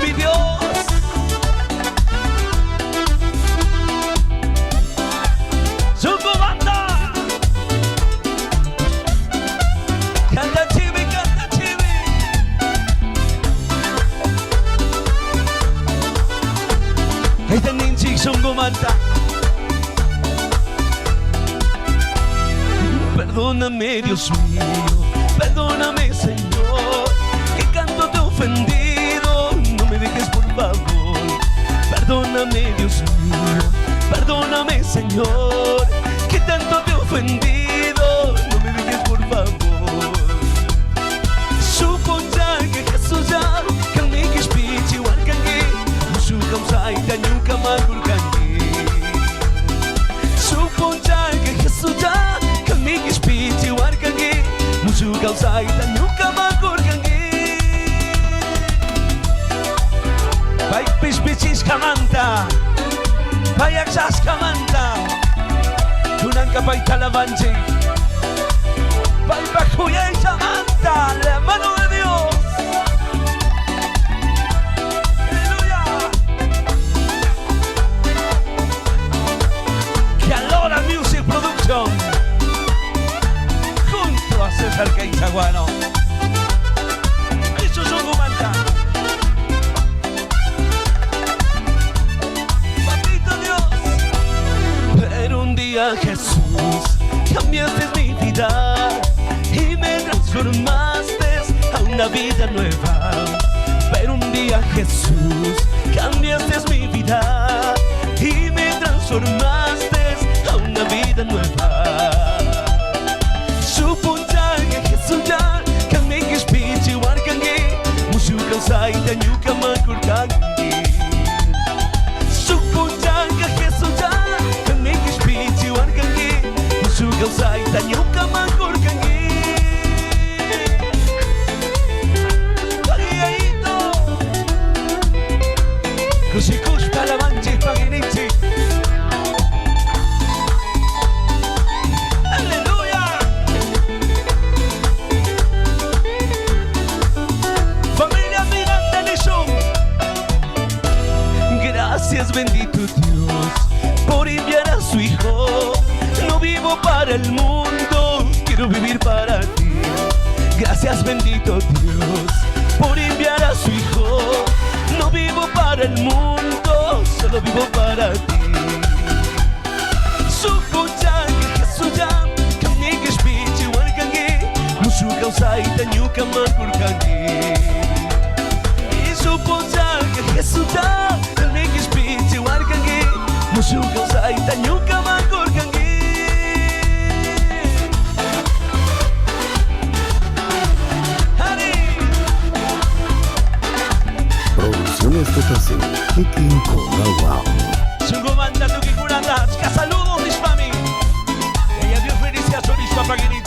mi Dios. Sungumanda. Canta chibi, canta chibi. Esta ninchi sungumanda. Perdóname, Dios mío, perdóname, Señor, que canto te he ofendido, no me dejes, por favor. Perdóname, Dios mío, perdóname, Señor, que tanto te he ofendido, no me dejes, por favor. Suponja que Jesús ya, kami kispichi warkangi, musu kamsai tanyuka magurkangi. Suponja que Jesús ya, kami kispichi warkangi, musu kamsai tanyuka magurkangi. Bai pispichis kamanta, bai aksas kamanta, tunan kapay talabanji, bai bakuyay kamanta, la mano de Dios. Aleluya. Que Alora Music Production, junto a César Cainzaguano. Eso es un gumanta. Pero un día, Jesús, cambiaste mi vida y me transformaste a una vida nueva. Pero un día, Jesús, cambiaste mi vida y me transformaste a una vida nueva. Suponja que Jesús ya, kami kispichi warkangi, musu kausai tanyuka magurkangi. Suponja que Jesús ya, musu kausay tanyuka magurkangi. Pagiaito kusikush palabanchi paginichi. Aleluya. Familia Miranda Nishon, gracias bendito Dios por enviar a su Hijo. No vivo para el mundo, quiero vivir para ti. Gracias bendito Dios por enviar a su Hijo. No vivo para el mundo, solo vivo para ti. Suponja que Jesús ya, kami kispichi warkangi, musu kausai tanyuka magurkangi. Y suponja que Jesús ya, kami kispichi warkangi, musu kausai tanyuka magurkangi. Producciones TTC, Kiki Wow. Sungumanda, Tuki Kuranda, saludos mis mami. Ella dio felicidad a su obispo Paguinito.